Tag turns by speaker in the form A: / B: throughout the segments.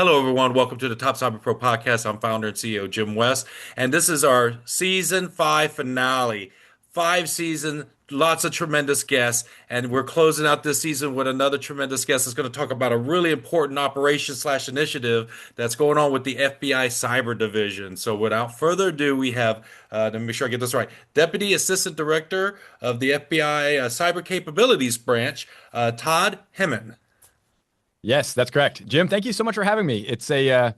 A: Hello, everyone. Welcome to the Top Cyber Pro podcast. I'm founder and CEO Jim West, and this is our season five finale. 5 seasons, lots of tremendous guests, and we're closing out this season with another tremendous guest that's going to talk about a really important operation slash initiative that's going on with the FBI Cyber Division. So, without further ado, we have, let me make sure I get this right, Deputy Assistant Director of the FBI Cyber Capabilities Branch, Todd Hemmen.
B: Yes, that's correct. Jim, thank you so much for having me. It's a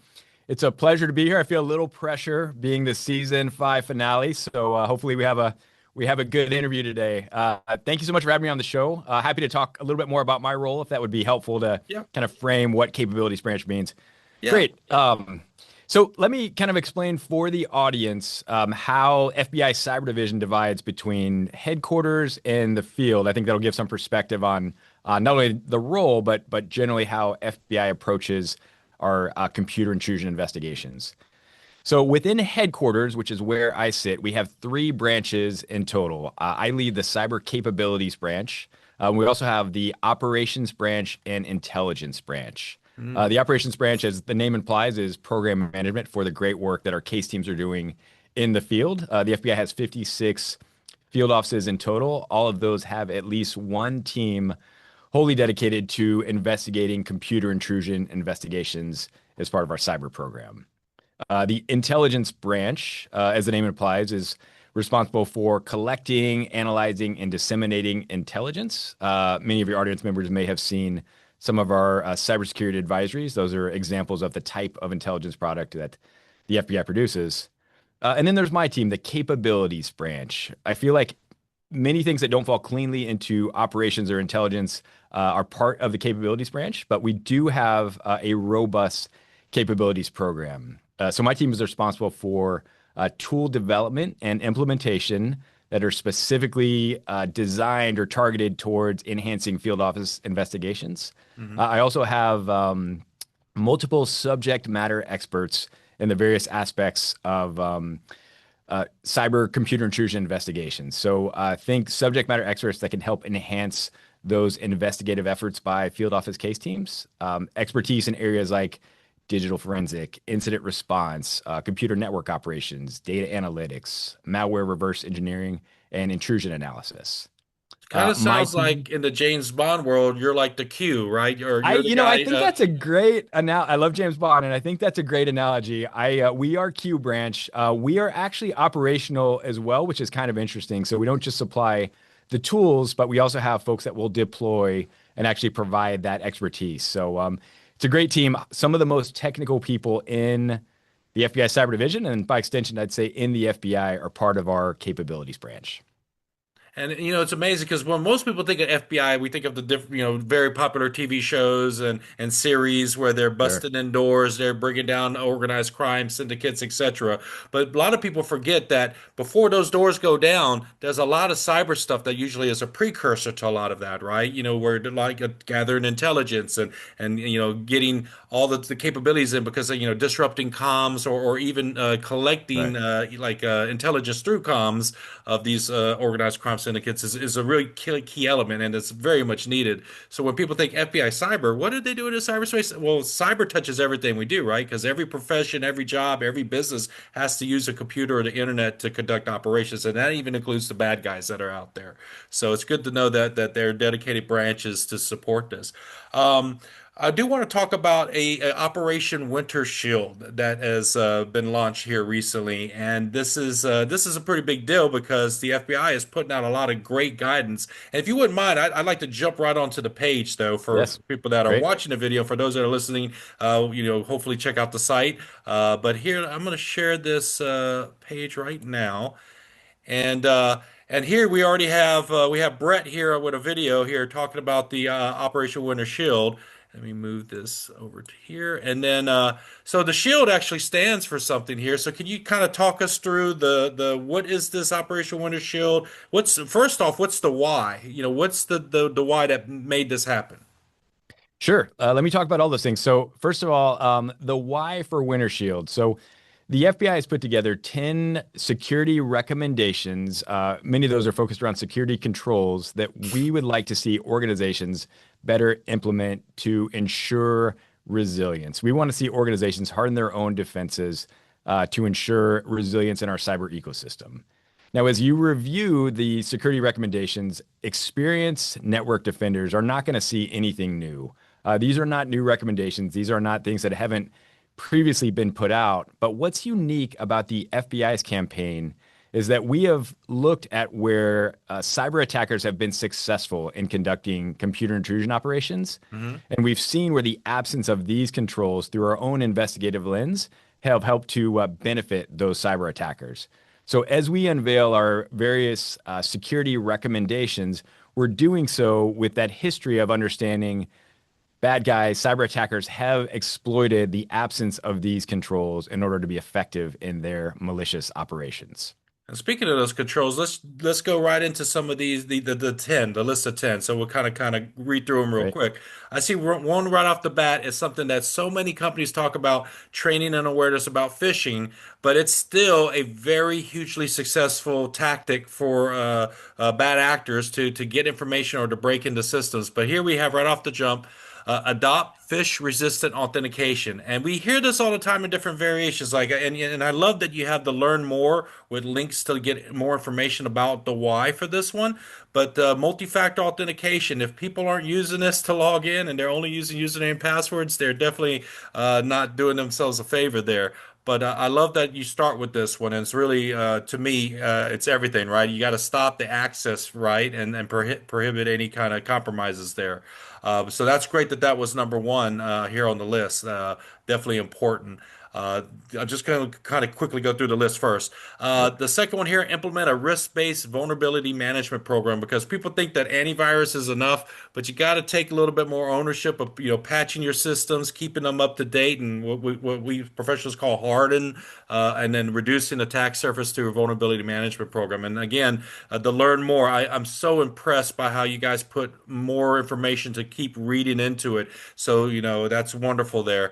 B: pleasure to be here. I feel a little pressure being the season five finale, so hopefully we have a good interview today. Thank you so much for having me on the show. Happy to talk a little bit more about my role, if that would be helpful to
A: Yeah.
B: kind of frame what capabilities branch means.
A: Yeah.
B: Great. So let me kind of explain for the audience how FBI Cyber Division divides between headquarters and the field. I think that'll give some perspective on not only the role, but generally how FBI approaches our computer intrusion investigations. So within headquarters, which is where I sit, we have three branches in total. I lead the cyber capabilities branch. We also have the operations branch and intelligence branch.
A: Mm.
B: The operations branch, as the name implies, is program management for the great work that our case teams are doing in the field. The FBI has 56 field offices in total. All of those have at least one team wholly dedicated to investigating computer intrusion investigations as part of our cyber program. The intelligence branch, as the name implies, is responsible for collecting, analyzing, and disseminating intelligence. Many of your audience members may have seen some of our cybersecurity advisories. Those are examples of the type of intelligence product that the FBI produces. And then there's my team, the capabilities branch. I feel like many things that don't fall cleanly into operations or intelligence are part of the capabilities branch, but we do have a robust capabilities program. So my team is responsible for tool development and implementation that are specifically designed or targeted towards enhancing field office investigations.
A: Hmm.
B: I also have multiple subject matter experts in the various aspects of cyber computer intrusion investigations. So think subject matter experts that can help enhance those investigative efforts by field office case teams. Expertise in areas like digital forensic, incident response, computer network operations, data analytics, malware reverse engineering, and intrusion analysis.
A: Kind of
B: My
A: sounds
B: team,
A: like in the James Bond world, you're like the Q, right? Or
B: I,
A: you're the
B: you know, I
A: guy.
B: think that's a great I love James Bond, and I think that's a great analogy. We are Q branch. We are actually operational as well, which is kind of interesting. So we don't just supply the tools, but we also have folks that will deploy and actually provide that expertise. So it's a great team. Some of the most technical people in the FBI Cyber Division, and by extension, I'd say in the FBI, are part of our capabilities branch.
A: And it's amazing because when most people think of FBI, we think of the different, very popular TV shows and series where they're
B: Sure.
A: busting in doors, they're bringing down organized crime syndicates, etc. But a lot of people forget that before those doors go down, there's a lot of cyber stuff that usually is a precursor to a lot of that, right? Where they're like gathering intelligence and getting all the capabilities in because of, disrupting comms or even collecting
B: Right.
A: intelligence through comms of these organized crime syndicates is a really key element, and it's very much needed. So when people think FBI cyber, what did they do in the cyberspace? Well, cyber touches everything we do, right? Because every profession, every job, every business has to use a computer or the internet to conduct operations, and that even includes the bad guys that are out there. So it's good to know that there are dedicated branches to support this. Um, I do want to talk about a Operation Winter Shield that has been launched here recently, and this is a pretty big deal because the FBI is putting out a lot of great guidance. And if you wouldn't mind, I'd like to jump right onto the page though for
B: Yes.
A: people that are
B: Great.
A: watching the video. For those that are listening, hopefully check out the site. But here I'm going to share this page right now. And here we have Brett here with a video here talking about the Operation Winter Shield. Let me move this over to here, and then so the shield actually stands for something here. So can you kind of talk us through the what is this Operation Winter Shield? What's first off, what's the why? What's the why that made this happen?
B: Sure. Let me talk about all those things. So, first of all, the why for Winter Shield. So, the FBI has put together 10 security recommendations. Many of those are focused around security controls that we would like to see organizations better implement to ensure resilience. We want to see organizations harden their own defenses to ensure resilience in our cyber ecosystem. Now, as you review the security recommendations, experienced network defenders are not going to see anything new. These are not new recommendations. These are not things that haven't previously been put out. But what's unique about the FBI's campaign is that we have looked at where cyber attackers have been successful in conducting computer intrusion operations.
A: Hmm.
B: And we've seen where the absence of these controls through our own investigative lens have helped to benefit those cyber attackers. So as we unveil our various security recommendations, we're doing so with that history of understanding bad guys, cyber attackers have exploited the absence of these controls in order to be effective in their malicious operations.
A: And speaking of those controls, let's go right into some of these the 10, the list of 10. So we'll kind of read through them real
B: Right?
A: quick. I see one right off the bat is something that so many companies talk about training and awareness about phishing, but it's still a very hugely successful tactic for bad actors to get information or to break into systems. But here we have right off the jump adopt Phish-resistant authentication. And we hear this all the time in different variations. And I love that you have the learn more with links to get more information about the why for this one. But multi-factor authentication, if people aren't using this to log in and they're only using username and passwords, they're definitely not doing themselves a favor there. But I love that you start with this one. And it's really, to me, it's everything, right? You got to stop the access, right? And prohibit any kind of compromises there. So that's great that that was number one here on the list. Definitely important. I'm just going to kind of quickly go through the list first.
B: Right.
A: The second one here, implement a risk-based vulnerability management program because people think that antivirus is enough, but you got to take a little bit more ownership of, patching your systems, keeping them up to date, and what we professionals call harden, and then reducing attack surface through a vulnerability management program. And again, to learn more, I'm so impressed by how you guys put more information to keep reading into it. So, that's wonderful there.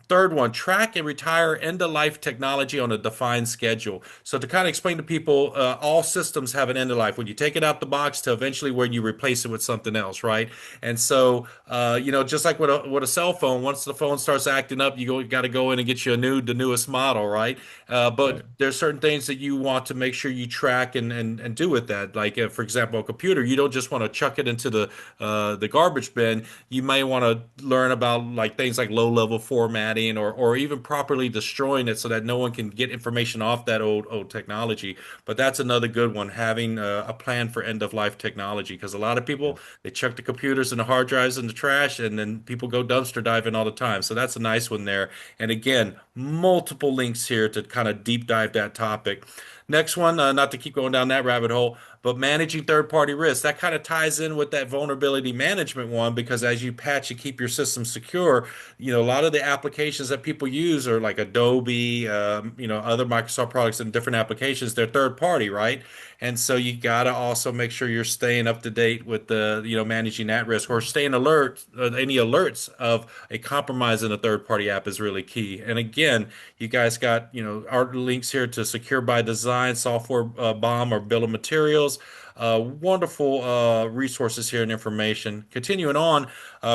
A: Third one, track and retire end-of-life technology on a defined schedule. So to kind of explain to people, all systems have an end of life. When you take it out the box to eventually when you replace it with something else, right? And so, just like with a cell phone, once the phone starts acting up, you got to go in and get you the newest model, right? But
B: Right.
A: there's certain things that you want to make sure you track and do with that. Like, for example, a computer, you don't just want to chuck it into the garbage bin. You may want to learn about like things like low-level formatting or even properly destroying it so that no one can get information off that old technology. But that's another good one, having a plan for end of life technology because a lot of
B: Yeah.
A: people they chuck the computers and the hard drives in the trash and then people go dumpster diving all the time. So that's a nice one there. And again, multiple links here to kind of deep dive that topic. Next one, not to keep going down that rabbit hole, but managing third-party risks. That kind of ties in with that vulnerability management one because as you patch and keep your system secure, a lot of the applications that people use are like Adobe, other Microsoft products and different applications. They're third party, right? And so you got to also make sure you're staying up to date with managing that risk or staying alert. Any alerts of a compromise in a third party app is really key. And again, you guys got, our links here to secure by design, software bomb or bill of materials. Wonderful resources here and information. Continuing on,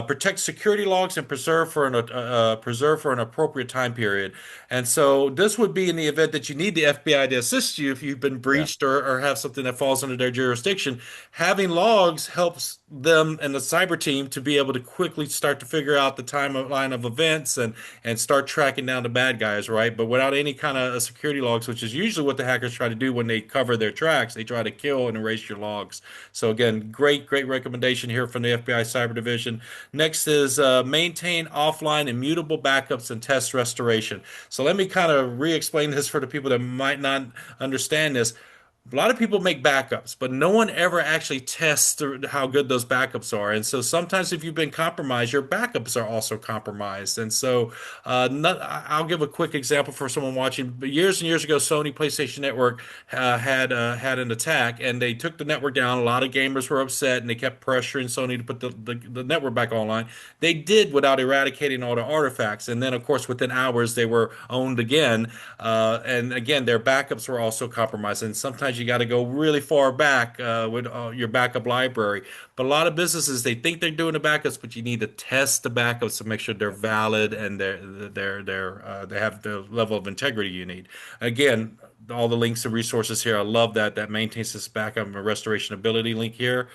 A: protect security logs and preserve for an appropriate time period. And so this would be in the event that you need the FBI to assist you if you've been
B: Yeah.
A: breached or have something that falls under their jurisdiction. Having logs helps them and the cyber team to be able to quickly start to figure out the timeline of events and start tracking down the bad guys, right? But without any kind of security logs, which is usually what the hackers try to do when they cover their tracks, they try to kill and erase your logs. So again, great recommendation here from the FBI Cyber Division. Next is maintain offline immutable backups and test restoration. So let me kind of re-explain this for the people that might not understand this. A lot of people make backups, but no one ever actually tests how good those backups are. And so sometimes if you've been compromised, your backups are also compromised. And so I'll give a quick example for someone watching. Years and years ago, Sony PlayStation Network had an attack, and they took the network down. A lot of gamers were upset, and they kept pressuring Sony to put the network back online. They did without eradicating all the artifacts. And then, of course, within hours, they were owned again. And again, their backups were also compromised. And sometimes sometimes you got to go really far back with your backup library. But a lot of businesses, they think they're doing the backups, but you need to test the backups to make sure they're valid and they have the level of integrity you need. Again, all the links and resources here. I love that maintains this backup and restoration ability link here.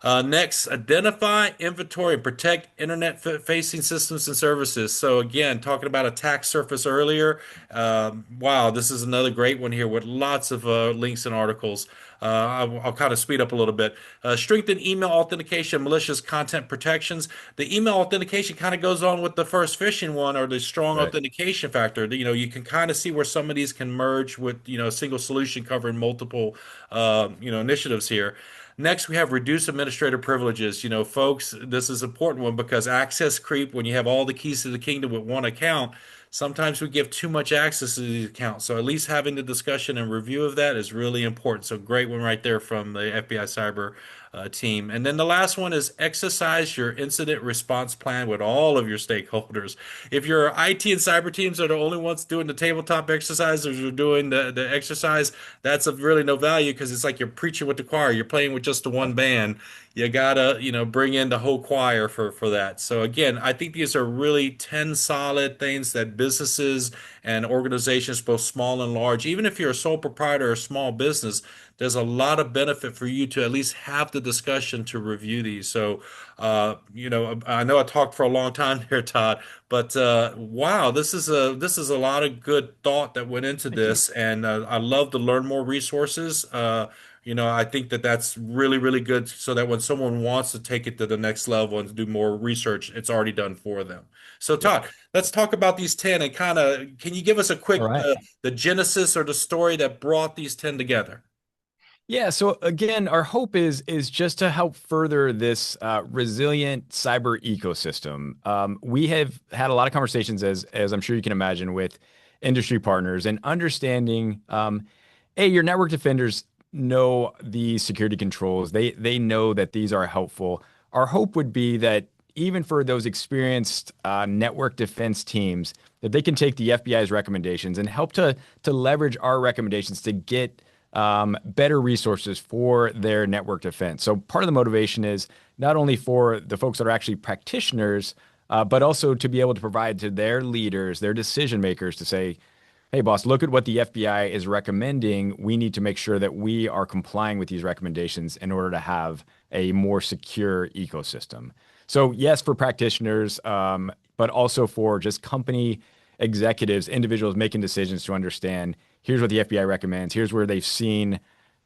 A: Next, identify, inventory, and protect internet-facing systems and services. So again, talking about attack surface earlier. Wow, this is another great one here with lots of links and articles. I'll kind of speed up a little bit. Strengthen email authentication, malicious content protections. The email authentication kind of goes on with the first phishing one or the strong
B: Right.
A: authentication factor. You can kind of see where some of these can merge with, a single solution covering multiple, initiatives here. Next, we have reduced administrative privileges. Folks, this is an important one because access creep, when you have all the keys to the kingdom with one account, sometimes we give too much access to these accounts. So at least having the discussion and review of that is really important. So great one right there from the FBI Cyber team. And then the last one is exercise your incident response plan with all of your stakeholders. If your IT and cyber teams are the only ones doing the tabletop exercises or doing the exercise, that's of really no value because it's like you're preaching with the choir. You're playing with just the one band. You gotta, bring in the whole choir for that. So again, I think these are really 10 solid things that businesses and organizations, both small and large, even if you're a sole proprietor or a small business, there's a lot of benefit for you to at least have the discussion to review these. So, I know I talked for a long time here, Todd, but wow, this is a lot of good thought that went into
B: Thank you.
A: this, and I love to learn more resources. I think that that's really, really good so that when someone wants to take it to the next level and do more research, it's already done for them. So,
B: Yep.
A: Todd, let's talk about these 10 and kind of, can you give us a
B: All
A: quick,
B: right.
A: the genesis or the story that brought these 10 together?
B: Yeah, so again, our hope is just to help further this resilient cyber ecosystem. We have had a lot of conversations, as I'm sure you can imagine, with industry partners and understanding, hey, your network defenders know these security controls. They know that these are helpful. Our hope would be that even for those experienced network defense teams, that they can take the FBI's recommendations and help to leverage our recommendations to get better resources for their network defense. So part of the motivation is not only for the folks that are actually practitioners, but also to be able to provide to their leaders, their decision makers to say, hey, boss, look at what the FBI is recommending. We need to make sure that we are complying with these recommendations in order to have a more secure ecosystem. So yes, for practitioners, but also for just company executives, individuals making decisions to understand here's what the FBI recommends, here's where they've seen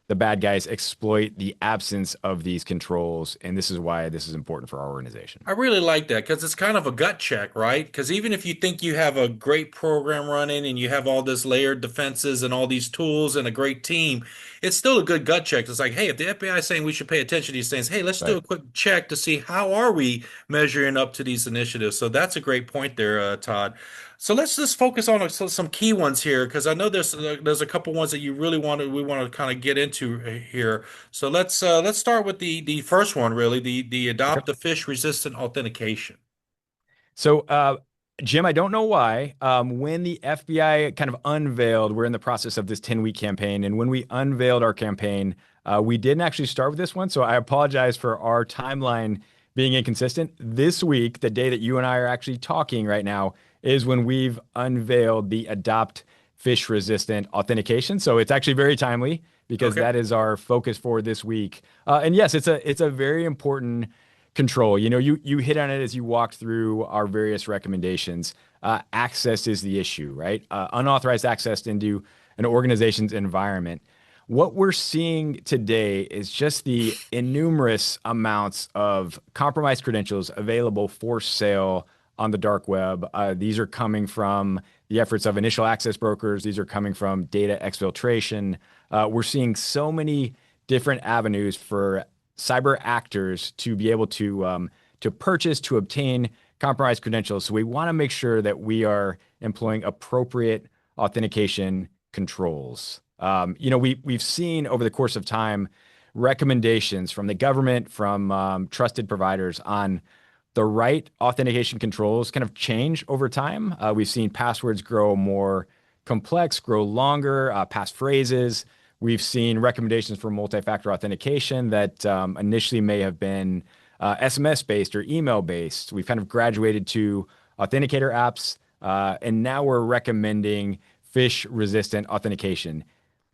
B: the bad guys exploit the absence of these controls, and this is why this is important for our organization.
A: I really like that because it's kind of a gut check, right? Because even if you think you have a great program running and you have all this layered defenses and all these tools and a great team, it's still a good gut check. It's like, hey, if the FBI is saying we should pay attention to these things, hey, let's do
B: Right.
A: a quick check to see how are we measuring up to these initiatives. So that's a great point there, Todd. So let's just focus on some key ones here because I know there's a couple ones that we want to kind of get into here. So let's start with the first one really, the adopt the Phish-resistant authentication.
B: So, Jim, I don't know why. When the FBI kind of unveiled, we're in the process of this 10-week campaign, and when we unveiled our campaign, we didn't actually start with this one. So I apologize for our timeline being inconsistent. This week, the day that you and I are actually talking right now, is when we've unveiled the adopt Phish-resistant authentication. So it's actually very timely because
A: Okay.
B: that is our focus for this week. And yes, it's a very important control. You hit on it as you walked through our various recommendations. Access is the issue, right? Unauthorized access into an organization's environment. What we're seeing today is just the innumerous amounts of compromised credentials available for sale on the dark web. These are coming from the efforts of initial access brokers. These are coming from data exfiltration. We're seeing so many different avenues for cyber actors to be able to purchase, to obtain compromised credentials. So we want to make sure that we are employing appropriate authentication controls. We've seen over the course of time recommendations from the government, from trusted providers on the right authentication controls kind of change over time. We've seen passwords grow more complex, grow longer, passphrases. We've seen recommendations for multi-factor authentication that initially may have been SMS-based or email-based. We've kind of graduated to authenticator apps, and now we're recommending phish-resistant authentication.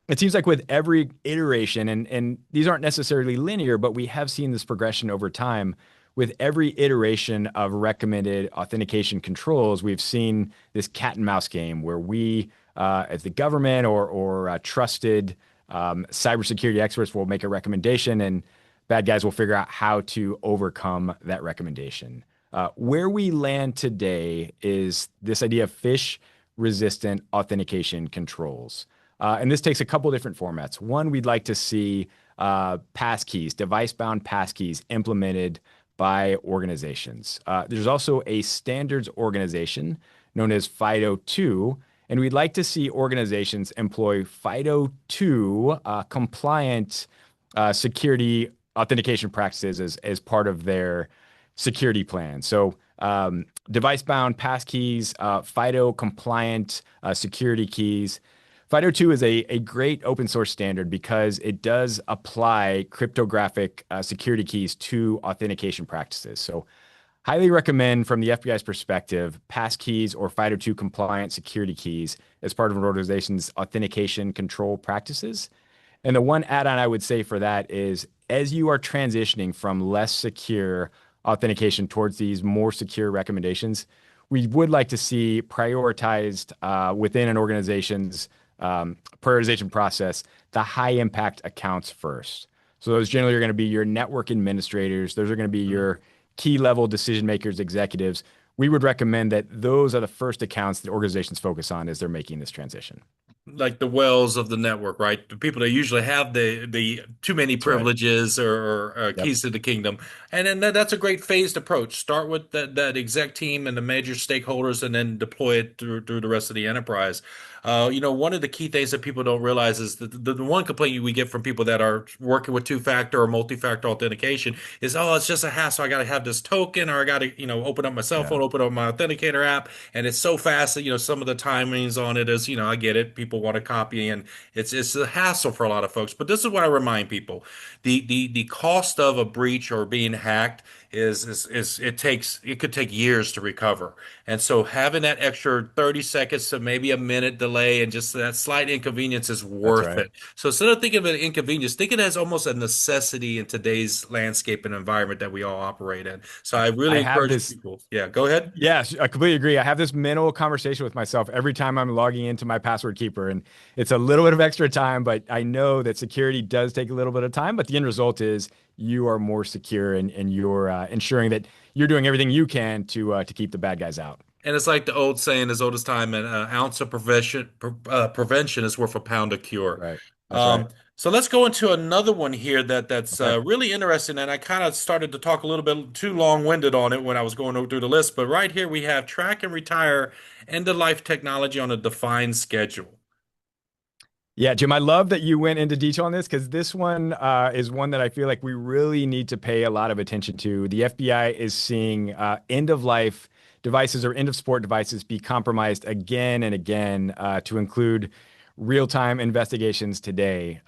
B: It seems like with every iteration, and these aren't necessarily linear, but we have seen this progression over time. With every iteration of recommended authentication controls, we've seen this cat and mouse game where we, as the government or trusted cybersecurity experts, will make a recommendation, and bad guys will figure out how to overcome that recommendation. Where we land today is this idea of phish-resistant authentication controls. And this takes a couple different formats. One, we'd like to see passkeys, device-bound passkeys implemented by organizations. There's also a standards organization known as FIDO2, and we'd like to see organizations employ FIDO2 compliant security authentication practices as part of their security plan. So device-bound passkeys, FIDO compliant security keys. FIDO2 is a great open source standard because it does apply cryptographic security keys to authentication practices. So highly recommend from the FBI's perspective, passkeys or FIDO2 compliant security keys as part of an organization's authentication control practices. And the one add-on I would say for that is as you are transitioning from less secure authentication towards these more secure recommendations, we would like to see prioritized within an organization's prioritization process, the high impact accounts first. So those generally are going to be your network administrators. Those are going to be your key level decision makers, executives. We would recommend that those are the first accounts that organizations focus on as they're making this transition.
A: Like the wells of the network, right? The people that usually have the too many
B: That's right.
A: privileges or
B: Yep.
A: keys to the kingdom, and then that's a great phased approach. Start with that exec team and the major stakeholders, and then deploy it through the rest of the enterprise. One of the key things that people don't realize is that the one complaint we get from people that are working with two-factor or multi-factor authentication is, oh, it's just a hassle. I got to have this token, or I got to, open up my cell
B: Yeah.
A: phone, open up my authenticator app, and it's so fast that, some of the timings on it is, I get it. People want to copy, and it's a hassle for a lot of folks. But this is what I remind people: the cost of a breach or being hacked is it could take years to recover. And so having that extra 30 seconds to maybe a minute delay and just that slight inconvenience is
B: That's
A: worth
B: right.
A: it. So instead of thinking of an inconvenience, think of it as almost a necessity in today's landscape and environment that we all operate in. So I
B: I
A: really
B: have
A: encourage
B: this.
A: people. Yeah, go ahead.
B: Yes, I completely agree. I have this mental conversation with myself every time I'm logging into my password keeper, and it's a little bit of extra time, but I know that security does take a little bit of time, but the end result is you are more secure and you're ensuring that you're doing everything you can to keep the bad guys out.
A: And it's like the old saying, as old as time, an ounce of prevention is worth a pound of cure.
B: Right. That's right.
A: So let's go into another one here that's
B: Okay.
A: really interesting. And I kind of started to talk a little bit too long-winded on it when I was going through the list. But right here we have track and retire end-of-life technology on a defined schedule.
B: Yeah, Jim, I love that you went into detail on this because this one is one that I feel like we really need to pay a lot of attention to. The FBI is seeing end of life devices or end of support devices be compromised again and again to include real time investigations today.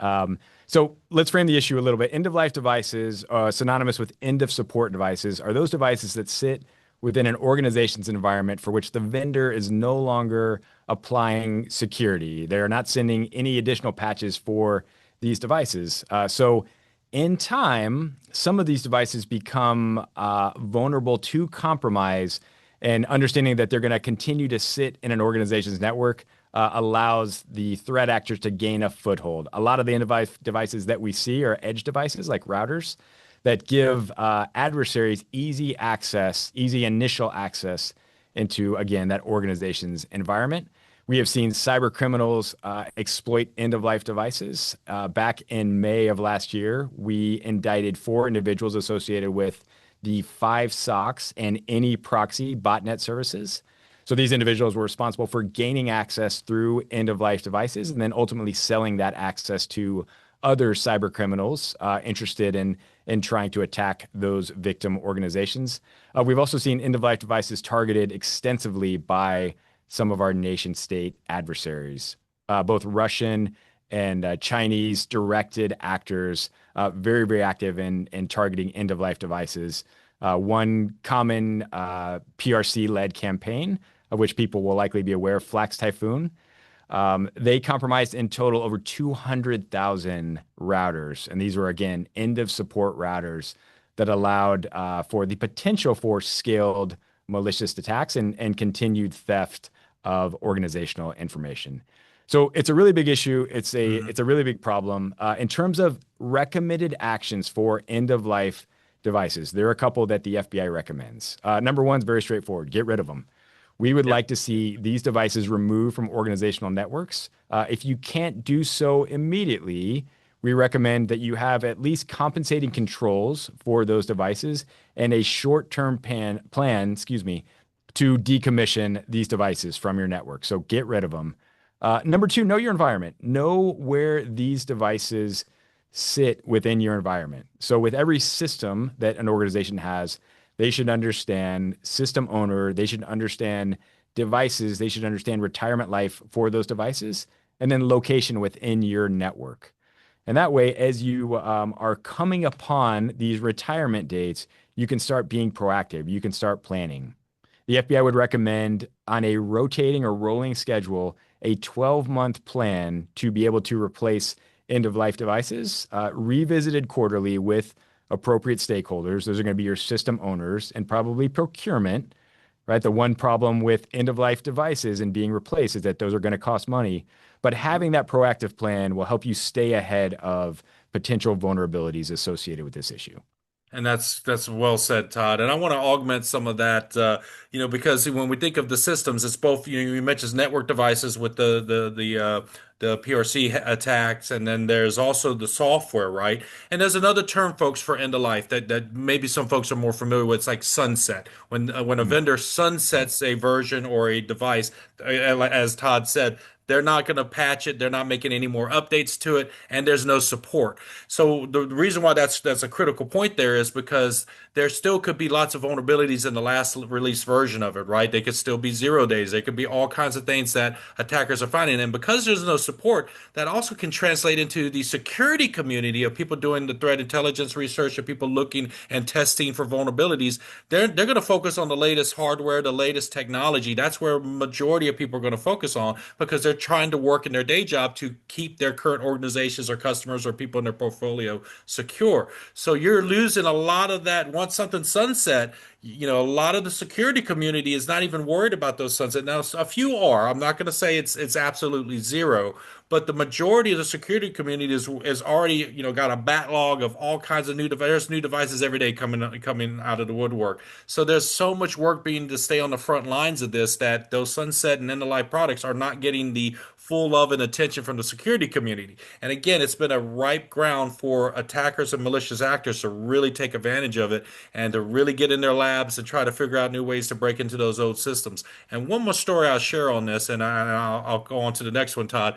B: So let's frame the issue a little bit. End of life devices, synonymous with end of support devices, are those devices that sit within an organization's environment for which the vendor is no longer applying security. They're not sending any additional patches for these devices. So in time, some of these devices become vulnerable to compromise, and understanding that they're going to continue to sit in an organization's network allows the threat actors to gain a foothold. A lot of the end-of-life devices that we see are edge devices like routers that give adversaries easy access, easy initial access into, again, that organization's environment. We have seen cyber criminals exploit end-of-life devices. Back in May of last year, we indicted 4 individuals associated with the 5-SOCs and any proxy botnet services. So these individuals were responsible for gaining access through end-of-life devices and then ultimately selling that access to other cyber criminals interested in trying to attack those victim organizations. We've also seen end-of-life devices targeted extensively by some of our nation state adversaries, both Russian and Chinese directed actors, very, very active in targeting end of life devices. One common PRC led campaign, of which people will likely be aware, Flax Typhoon. They compromised in total over 200,000 routers. And these were, again, end of support routers that allowed for the potential for scaled malicious attacks and continued theft of organizational information. So it's a really big issue.
A: Hmm.
B: It's a really big problem. In terms of recommended actions for end of life devices, there are a couple that the FBI recommends. Number one is very straightforward: get rid of them. We would
A: Yeah.
B: like to see these devices removed from organizational networks. If you can't do so immediately, we recommend that you have at least compensating controls for those devices and a short-term plan, excuse me, to decommission these devices from your network. So get rid of them. Number two, know your environment. Know where these devices sit within your environment. So with every system that an organization has, they should understand system owner, they should understand devices, they should understand retirement life for those devices, and then location within your network. And that way, as you are coming upon these retirement dates, you can start being proactive. You can start planning. The FBI would recommend on a rotating or rolling schedule a 12-month plan to be able to replace end of life devices, revisited quarterly with appropriate stakeholders. Those are going to be your system owners and probably procurement, right? The one problem with end of life devices and being replaced is that those are going to cost money. But having that proactive plan will help you stay ahead of potential vulnerabilities associated with this issue.
A: And that's well said, Todd. And I want to augment some of that, because when we think of the systems, it's both, you mentioned network devices with the PRC attacks, and then there's also the software, right? And there's another term, folks, for end of life that maybe some folks are more familiar with. It's like sunset. When a
B: Mm.
A: vendor sunsets a version or a device, as Todd said, they're not going to patch it. They're not making any more updates to it, and there's no support. So the reason why that's a critical point there is because there still could be lots of vulnerabilities in the last release version of it, right? They could still be 0 days. There could be all kinds of things that attackers are finding. And because there's no support, that also can translate into the security community of people doing the threat intelligence research, of people looking and testing for vulnerabilities. They're going to focus on the latest hardware, the latest technology. That's where majority of people are going to focus on because they're trying to work in their day job to keep their current organizations or customers or people in their portfolio secure. So you're losing a lot of that. Once something sunset, a lot of the security community is not even worried about those sunset. Now, a few are. I'm not going to say it's absolutely zero, but the majority of the security community is already, got a backlog of all kinds of there's new devices every day coming out of the woodwork. So there's so much work being to stay on the front lines of this that those sunset and end of life products are not getting the full love and attention from the security community. And again, it's been a ripe ground for attackers and malicious actors to really take advantage of it and to really get in their labs and try to figure out new ways to break into those old systems. And one more story I'll share on this, and I'll go on to the next one, Todd.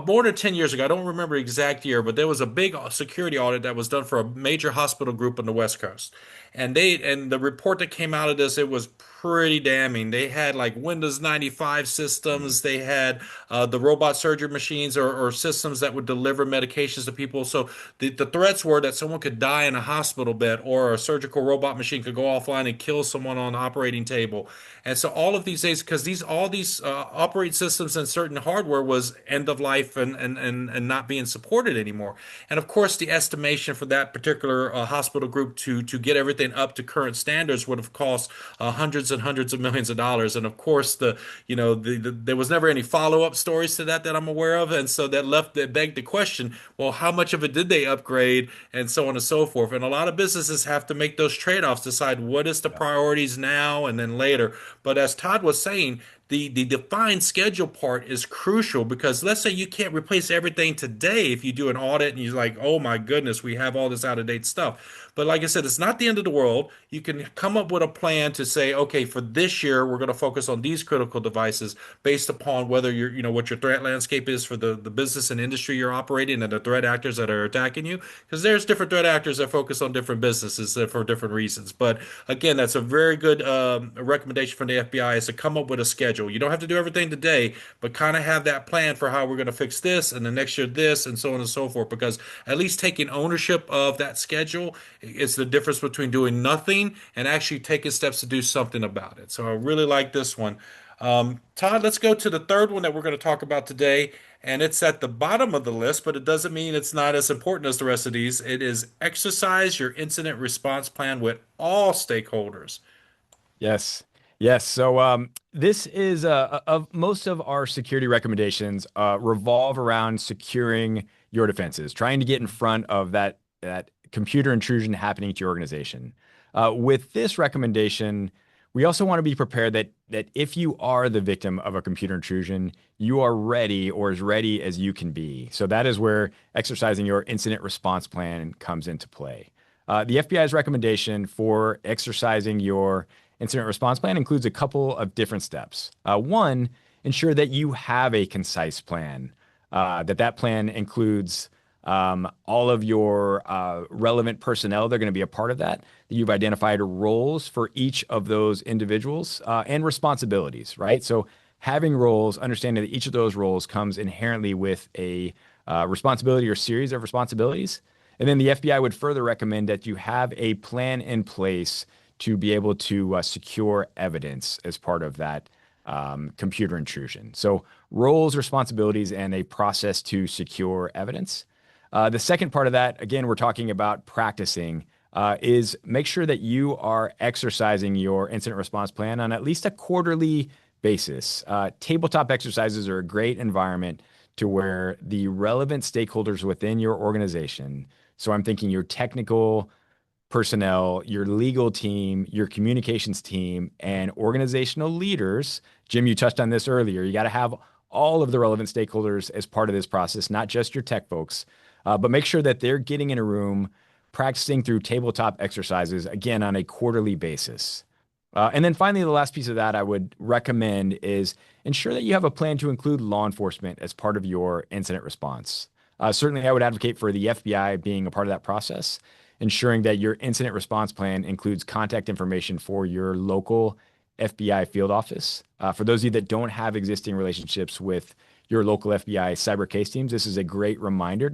A: More than 10 years ago, I don't remember the exact year, but there was a big security audit that was done for a major hospital group on the West Coast. And the report that came out of this, it was pretty damning. They had like Windows 95 systems. They had the robot surgery machines or systems that would deliver medications to people. So the threats were that someone could die in a hospital bed or a surgical robot machine could go offline and kill someone on the operating table. And so all of these days, because all these operating systems and certain hardware was end of life and not being supported anymore. And of course, the estimation for that particular hospital group to get everything up to current standards would have cost hundreds and hundreds of millions of dollars. And of course, there was never any follow-up stories to that I'm aware of. And so that begged the question, well, how much of it did they upgrade and so on and so forth? And a lot of businesses have to make those trade-offs, decide what is the priorities now and then later. But as Todd was saying, the defined schedule part is crucial because let's say you can't replace everything today if you do an audit and you're like, oh my goodness, we have all this out of date stuff. But like I said, it's not the end of the world. You can come up with a plan to say, okay, for this year, we're going to focus on these critical devices based upon whether what your threat landscape is for the business and industry you're operating and the threat actors that are attacking you. Because there's different threat actors that focus on different businesses for different reasons. But again, that's a very good recommendation from the FBI is to come up with a schedule schedule. You don't have to do everything today, but kind of have that plan for how we're going to fix this and the next year this and so on and so forth. Because at least taking ownership of that schedule is the difference between doing nothing and actually taking steps to do something about it. So I really like this one. Todd, let's go to the third one that we're going to talk about today. And it's at the bottom of the list, but it doesn't mean it's not as important as the rest of these. It is exercise your incident response plan with all stakeholders.
B: Yes. Yes. So this is of most of our security recommendations revolve around securing your defenses, trying to get in front of that computer intrusion happening to your organization. With this recommendation, we also want to be prepared that if you are the victim of a computer intrusion, you are ready or as ready as you can be. So that is where exercising your incident response plan comes into play. The FBI's recommendation for exercising your incident response plan includes a couple of different steps. One, ensure that you have a concise plan, that plan includes all of your relevant personnel. They're going to be a part of that. You've identified roles for each of those individuals and responsibilities, right? So having roles, understanding that each of those roles comes inherently with a responsibility or series of responsibilities. And then the FBI would further recommend that you have a plan in place to be able to secure evidence as part of that computer intrusion. So roles, responsibilities, and a process to secure evidence. The second part of that, again, we're talking about practicing, is make sure that you are exercising your incident response plan on at least a quarterly basis. Tabletop exercises are a great environment to where the relevant stakeholders within your organization, so I'm thinking your technical personnel, your legal team, your communications team, and organizational leaders. Jim, you touched on this earlier. You got to have all of the relevant stakeholders as part of this process, not just your tech folks, but make sure that they're getting in a room, practicing through tabletop exercises, again, on a quarterly basis. And then finally, the last piece of that I would recommend is ensure that you have a plan to include law enforcement as part of your incident response. Certainly, I would advocate for the FBI being a part of that process, ensuring that your incident response plan includes contact information for your local FBI field office. For those of you that don't have existing relationships with your local FBI cyber case teams, this is a great reminder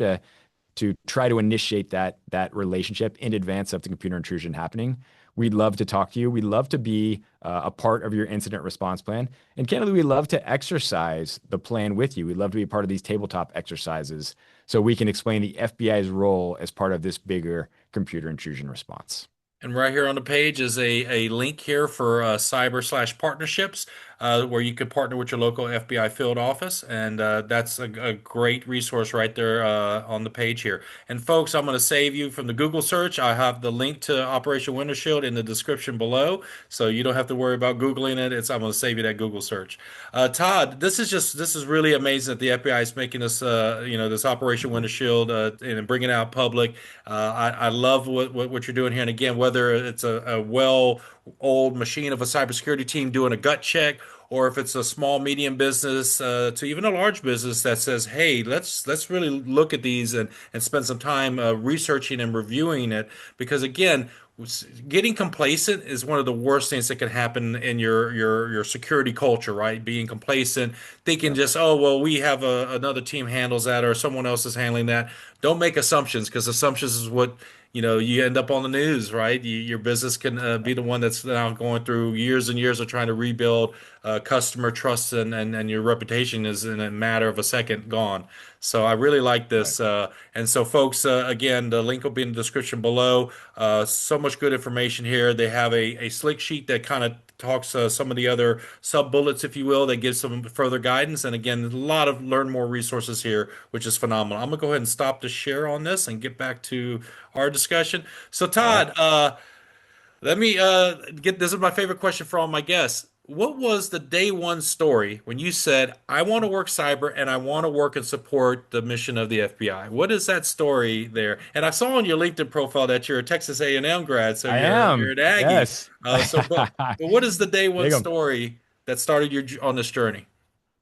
B: to try to initiate that relationship in advance of the computer intrusion happening. We'd love to talk to you. We'd love to be a part of your incident response plan. And candidly, we'd love to exercise the plan with you. We'd love to be a part of these tabletop exercises so we can explain the FBI's role as part of this bigger computer intrusion response.
A: And right here on the page is a link here for cyber/partnerships, where you could partner with your local FBI field office. And that's a great resource right there on the page here. And folks, I'm going to save you from the Google search. I have the link to Operation Winter Shield in the description below, so you don't have to worry about Googling it. I'm going to save you that Google search. Todd, this is really amazing that the FBI is making this, this Operation Winter Shield and bringing it out public. I love what you're doing here. And again, whether it's a well old machine of a cybersecurity team doing a gut check, or if it's a small, medium business to even a large business that says, "Hey, let's really look at these and spend some time researching and reviewing it," because again, getting complacent is one of the worst things that can happen in your security culture, right? Being complacent, thinking
B: Yep.
A: just, oh well, we have another team handles that or someone else is handling that. Don't make assumptions because assumptions is what you end up on the news, right? Your business can be the one that's now going through years and years of trying to rebuild customer trust and your reputation is in a matter of a second gone. So I really like
B: Right.
A: this. And so, folks, again, the link will be in the description below. So much good information here. They have a slick sheet that kind of talks some of the other sub bullets, if you will, that gives some further guidance. And again, a lot of learn more resources here, which is phenomenal. I'm gonna go ahead and stop the share on this and get back to our discussion. So,
B: All right.
A: Todd, let me get this is my favorite question for all my guests. What was the day one story when you said, I want to work cyber and I want to work and support the mission of the FBI? What is that story there? And I saw on your LinkedIn profile that you're a Texas A&M grad, so
B: I
A: you're
B: am.
A: an Aggie.
B: Yes.
A: But what is the day one
B: Dig 'em.
A: story that started you on this journey?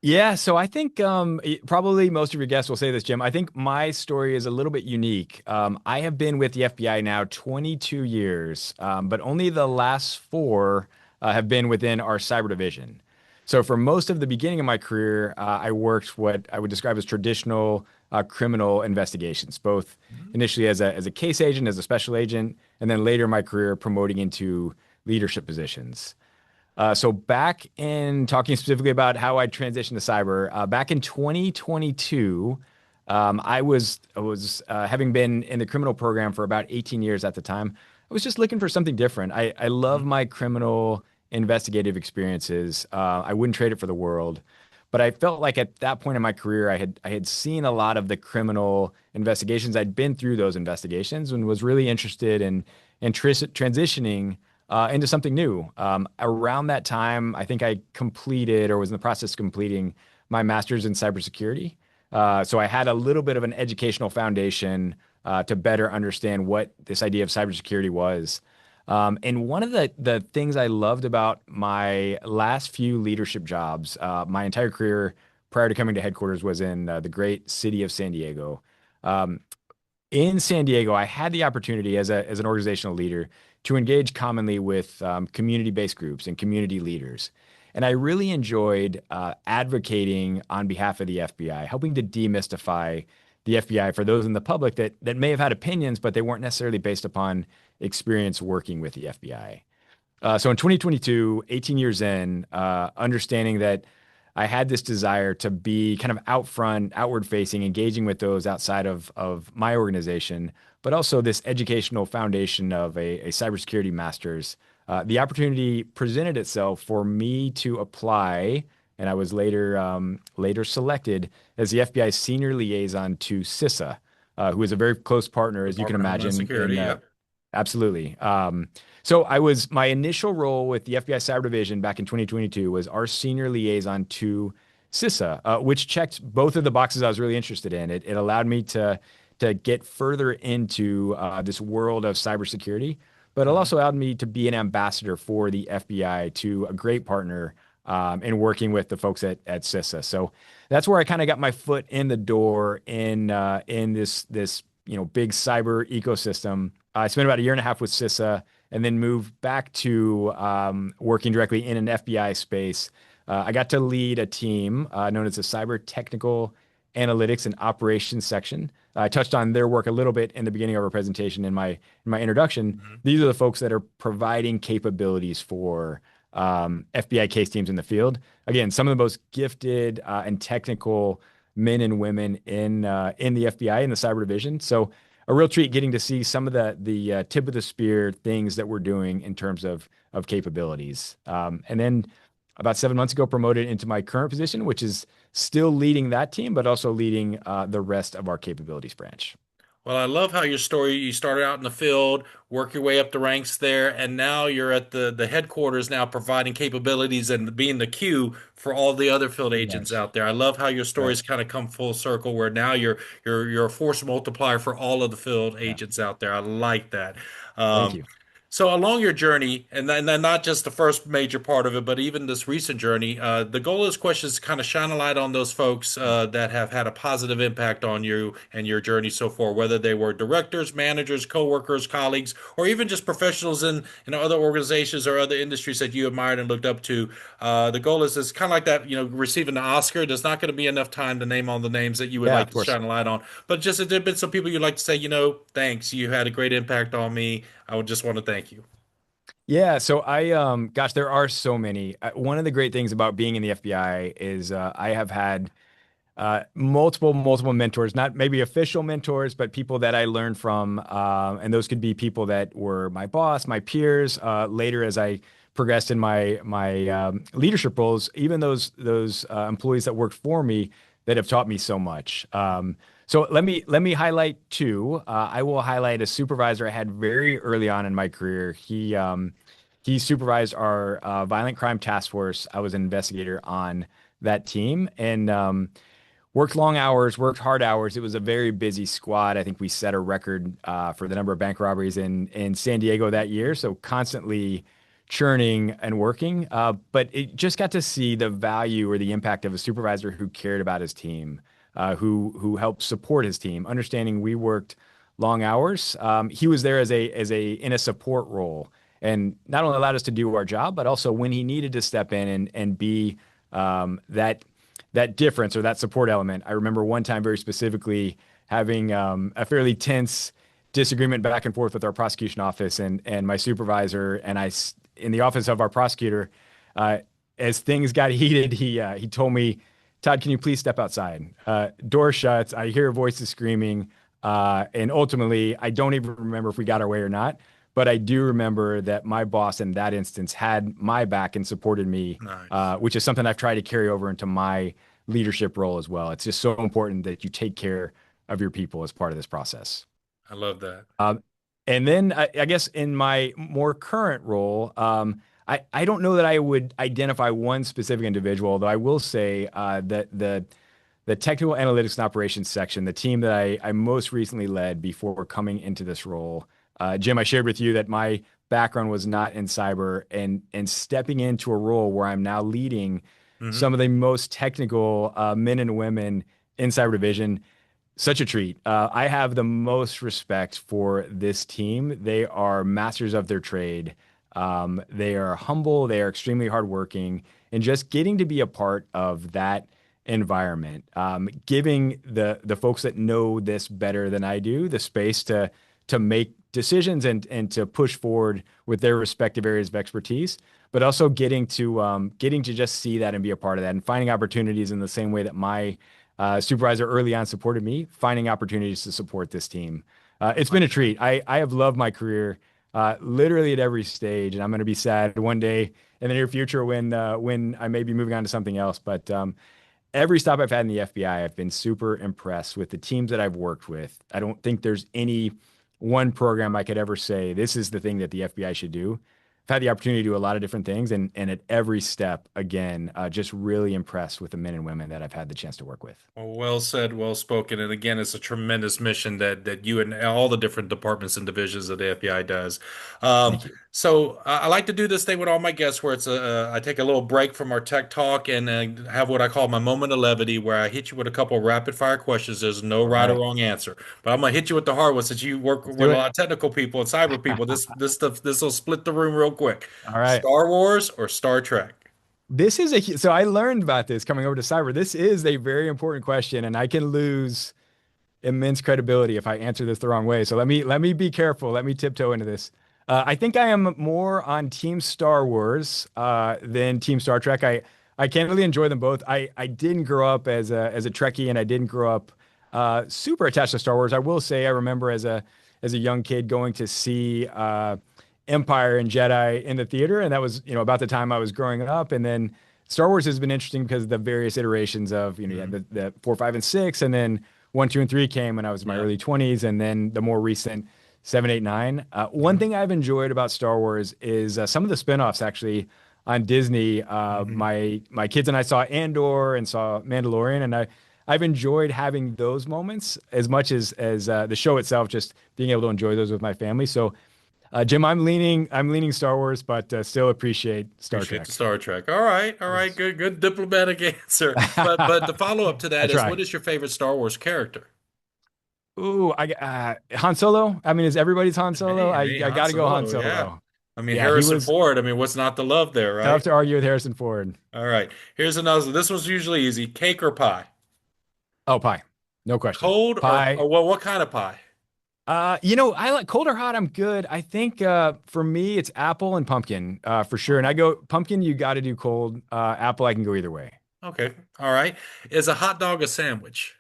B: Yeah, so I think probably most of your guests will say this, Jim. I think my story is a little bit unique. I have been with the FBI now 22 years, but only the last four have been within our cyber division. So for most of the beginning of my career, I worked what I would describe as traditional criminal investigations, both initially as a case agent, as a special agent, and then later in my career promoting into leadership positions. So back in talking specifically about how I transitioned to cyber, back in 2022, I was having been in the criminal program for about 18 years at the time. I was just looking for something different. I love my criminal investigative experiences. I wouldn't trade it for the world. But I felt like at that point in my career, I had seen a lot of the criminal investigations. I'd been through those investigations and was really interested in transitioning into something new. Around that time, I think I completed or was in the process of completing my master's in cybersecurity. So I had a little bit of an educational foundation to better understand what this idea of cybersecurity was. And one of the things I loved about my last few leadership jobs, my entire career prior to coming to headquarters was in the great city of San Diego. Um, in San Diego, I had the opportunity as an organizational leader to engage commonly with community-based groups and community leaders. And I really enjoyed advocating on behalf of the FBI, helping to demystify the FBI for those in the public that may have had opinions, but they weren't necessarily based upon experience working with the FBI. So in 2022, 18 years in, understanding that I had this desire to be kind of out front, outward facing, engaging with those outside of my organization, but also this educational foundation of a cybersecurity master's. The opportunity presented itself for me to apply, and I was later selected as the FBI's senior liaison to CISA, who is a very close partner, as you can
A: Department of Homeland
B: imagine,
A: Security. Yep.
B: absolutely. So my initial role with the FBI Cyber Division back in 2022 was our senior liaison to CISA, which checked both of the boxes I was really interested in. It allowed me to get further into this world of cybersecurity, but it
A: Mhm.
B: also allowed me to be an ambassador for the FBI to a great partner in working with the folks at CISA. So that's where I kind of got my foot in the door in this big cyber ecosystem. I spent about a year and a half with CISA and then moved back to working directly in an FBI space. I got to lead a team known as the Cyber Technical Analytics and Operations section. I touched on their work a little bit in the beginning of our presentation in my introduction.
A: Mhm.
B: These are the folks that are providing capabilities for FBI case teams in the field. Again, some of the most gifted and technical men and women in the FBI in the cyber division. So a real treat getting to see some of the tip of the spear things that we're doing in terms of capabilities. And then about 7 months ago, promoted into my current position, which is still leading that team, but also leading the rest of our capabilities branch.
A: Well, I love how your story, you started out in the field, work your way up the ranks there, and now you're at the headquarters now providing capabilities and being the queue for all the other field agents
B: Yes.
A: out there. I love how your
B: Right.
A: stories kind of come full circle where now you're a force multiplier for all of the field
B: Yeah.
A: agents out there. I like that.
B: Thank
A: Um,
B: you.
A: So along your journey, and then not just the first major part of it, but even this recent journey, the goal of this question is to kind of shine a light on those folks that have had a positive impact on you and your journey so far, whether they were directors, managers, coworkers, colleagues, or even just professionals in other organizations or other industries that you admired and looked up to. The goal is kind of like that, receiving the Oscar. There's not going to be enough time to name all the names that you would
B: Yeah,
A: like
B: of
A: to
B: course.
A: shine a light on, but just if there have been some people you'd like to say, thanks, you had a great impact on me. I would just want to thank you.
B: Yeah, so gosh, there are so many. One of the great things about being in the FBI is I have had multiple mentors, not maybe official mentors, but people that I learned from. And those could be people that were my boss, my peers. Later, as I progressed in my leadership roles, even those employees that worked for me that have taught me so much. So let me highlight two. I will highlight a supervisor I had very early on in my career. He supervised our violent crime task force. I was an investigator on that team, and worked long hours, worked hard hours. It was a very busy squad. I think we set a record for the number of bank robberies in San Diego that year. So constantly churning and working. But it just got to see the value or the impact of a supervisor who cared about his team, who helped support his team, understanding we worked long hours. He was there as a in a support role and not only allowed us to do our job, but also when he needed to step in and be That that difference or that support element. I remember one time very specifically having a fairly tense disagreement back and forth with our prosecution office and my supervisor, and in the office of our prosecutor. Uh, as things got heated, he told me, "Todd, can you please step outside?" Door shuts. I hear voices screaming, and ultimately, I don't even remember if we got our way or not. But I do remember that my boss in that instance had my back and supported me,
A: Nice.
B: which is something I've tried to carry over into my leadership role as well. It's just so important that you take care of your people as part of this process.
A: I love that.
B: Um, and then I guess in my more current role, I don't know that I would identify one specific individual, though I will say that the technical analytics and operations section, the team that I most recently led before coming into this role, Jim, I shared with you that my background was not in cyber, and stepping into a role where I'm now leading
A: Hmm.
B: some of the most technical men and women in cyber division. Such a treat. I have the most respect for this team. They are masters of their trade. They are humble. They are extremely hardworking, and just getting to be a part of that environment, giving the folks that know this better than I do the space to make decisions and to push forward with their respective areas of expertise, but also getting to just see that and be a part of that, and finding opportunities in the same way that my supervisor early on supported me, finding opportunities to support this team. It's been
A: Like
B: a
A: that.
B: treat. I have loved my career literally at every stage, and I'm going to be sad one day in the near future when I may be moving on to something else. But every stop I've had in the FBI, I've been super impressed with the teams that I've worked with. I don't think there's any one program I could ever say this is the thing that the FBI should do. I've had the opportunity to do a lot of different things, and at every step, again, just really impressed with the men and women that I've had the chance to work with.
A: Well said, well spoken. And again, it's a tremendous mission that you and all the different departments and divisions of the FBI does.
B: Thank you.
A: So I like to do this thing with all my guests where I take a little break from our tech talk and have what I call my moment of levity, where I hit you with a couple of rapid fire questions. There's no
B: All
A: right or
B: right,
A: wrong answer, but I'm gonna hit you with the hard ones since you work
B: let's
A: with
B: do
A: a
B: it.
A: lot of technical people and cyber people. This stuff this will split the room real quick.
B: All right.
A: Star Wars or Star Trek?
B: So I learned about this coming over to cyber. This is a very important question, and I can lose immense credibility if I answer this the wrong way. So let me be careful. Let me tiptoe into this. I think I am more on Team Star Wars than Team Star Trek. I can't really enjoy them both. I didn't grow up as a Trekkie, and I didn't grow up super attached to Star Wars. I will say I remember as a young kid going to see Empire and Jedi in the theater, and that was about the time I was growing up. And then Star Wars has been interesting because of the various iterations of you had
A: Mhm.
B: the 4, 5, and 6, and then 1, 2, and 3 came when I was in my
A: Yeah.
B: early 20s, and then the more recent 7, 8, 9. One
A: Mhm.
B: thing I've enjoyed about Star Wars is some of the spinoffs actually on Disney.
A: Mhm.
B: My kids and I saw Andor and saw Mandalorian, and I've enjoyed having those moments as much as the show itself, just being able to enjoy those with my family. So, Jim, I'm leaning Star Wars, but still appreciate Star
A: Appreciate the
B: Trek.
A: Star Trek. All right,
B: Yes.
A: good diplomatic answer. But the follow up to
B: I
A: that is,
B: try.
A: what is your favorite Star Wars character?
B: Ooh, Han Solo. I mean, is everybody's Han Solo?
A: Hey,
B: I
A: hey, Han
B: got to go Han
A: Solo, yeah.
B: Solo.
A: I mean
B: Yeah, he
A: Harrison
B: was
A: Ford. I mean, what's not to love there,
B: tough
A: right?
B: to argue with Harrison Ford.
A: All right. Here's another. This one's usually easy. Cake or pie?
B: Oh, pie. No question.
A: Cold
B: Pie.
A: or well, what kind of pie?
B: I like cold or hot, I'm good. I think for me it's apple and pumpkin, for sure. And I
A: Okay.
B: go pumpkin, you got to do cold. Apple, I can go either way.
A: Okay. All right. Is a hot dog a sandwich?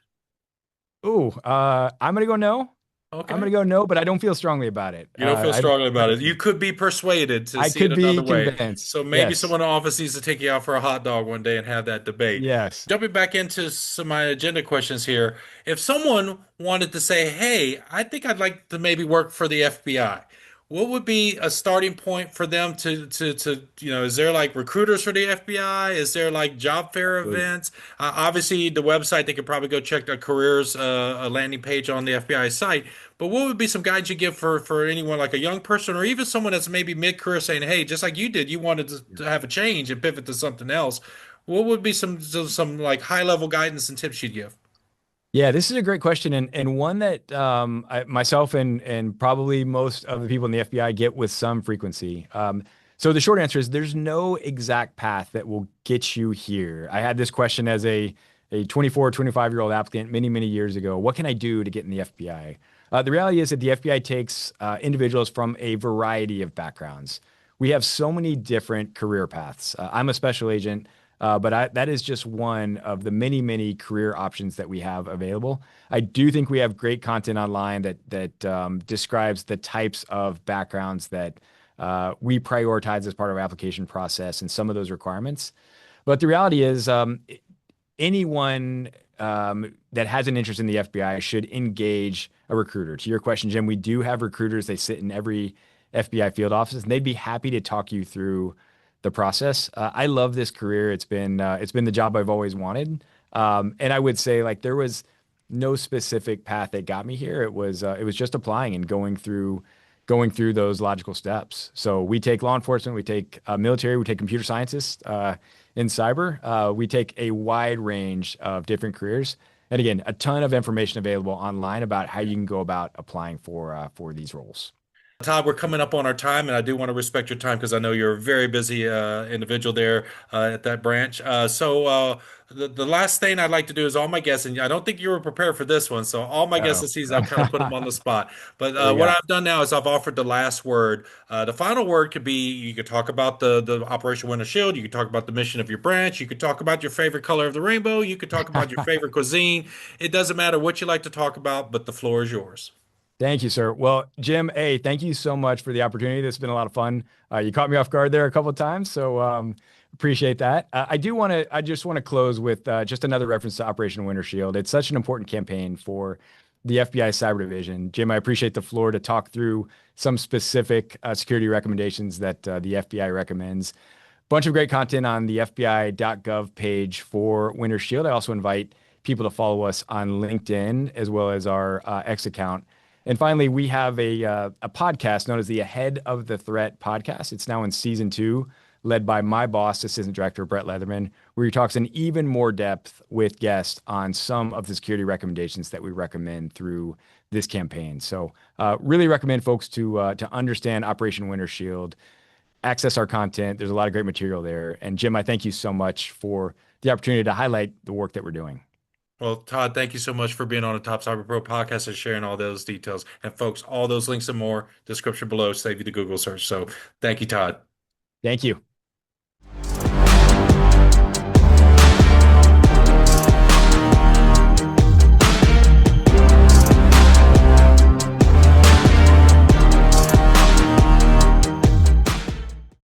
B: Ooh, I'm gonna go no. I'm gonna
A: Okay.
B: go no, but I don't feel strongly about it.
A: You don't feel
B: I've
A: strongly about
B: heard
A: it. You could be persuaded to
B: I
A: see it
B: could
A: another
B: be
A: way.
B: convinced.
A: So maybe
B: Yes.
A: someone in the office needs to take you out for a hot dog one day and have that debate.
B: Yes.
A: Jumping back into some of my agenda questions here. If someone wanted to say, hey, I think I'd like to maybe work for the FBI, what would be a starting point for them is there like recruiters for the FBI? Is there like job fair
B: Absolutely.
A: events? Obviously, the website, they could probably go check the careers a landing page on the FBI site. But what would be some guides you give for anyone like a young person or even someone that's maybe mid-career saying, "Hey, just like you did, you wanted to have a change and pivot to something else." What would be some like high-level guidance and tips you'd give?
B: Yeah, this is a great question, and one that myself and probably most of the people in the FBI get with some frequency. So the short answer is there's no exact path that will get you here. I had this question as a 24, 25-year-old applicant many, many years ago. What can I do to get in the FBI? The reality is that the FBI takes individuals from a variety of backgrounds. We have so many different career paths. I'm a special agent, that is just one of the many, many career options that we have available. I do think we have great content online that describes the types of backgrounds that we prioritize as part of our application process and some of those requirements. But the reality is, anyone that has an interest in the FBI should engage a recruiter. To your question, Jim, we do have recruiters. They sit in every FBI field office, and they'd be happy to talk you through the process. I love this career. It's been the job I've always wanted. And I would say like there was no specific path that got me here. It was just applying and going through those logical steps. So we take law enforcement, we take military, we take computer scientists in cyber. We take a wide range of different careers. And again, a ton of information available online about how you can go about applying for these roles.
A: Todd, we're coming up on our time, and I do want to respect your time because I know you're a very busy individual there at that branch. The last thing I'd like to do is all my guests, and I don't think you were prepared for this one, so all my guests
B: Oh,
A: this season, I've kind of put them on the spot. But
B: what do you
A: what
B: got?
A: I've done now is I've offered the last word. The final word could be you could talk about the Operation Winter Shield, you could talk about the mission of your branch, you could talk about your favorite color of the rainbow, you could talk about your favorite cuisine. It doesn't matter what you like to talk about, but the floor is yours.
B: Thank you, sir. Well, Jim, hey, thank you so much for the opportunity. This has been a lot of fun. You caught me off guard there a couple of times, so appreciate that. I just want to close with just another reference to Operation Winter Shield. It's such an important campaign for the FBI Cyber Division. Jim, I appreciate the floor to talk through some specific security recommendations that the FBI recommends. Bunch of great content on the FBI.gov page for Winter Shield. I also invite people to follow us on LinkedIn as well as our X account. And finally, we have a podcast known as the Ahead of the Threat podcast. It's now in season 2, led by my boss, Assistant Director Brett Leatherman, where he talks in even more depth with guests on some of the security recommendations that we recommend through this campaign. So really recommend folks to understand Operation Winter Shield, access our content. There's a lot of great material there. And Jim, I thank you so much for the opportunity to highlight the work that we're doing.
A: Well, Todd, thank you so much for being on the Top Cyber Pro podcast and sharing all those details. And folks, all those links and more, description below, save you the Google search. So thank you, Todd.
B: Thank you.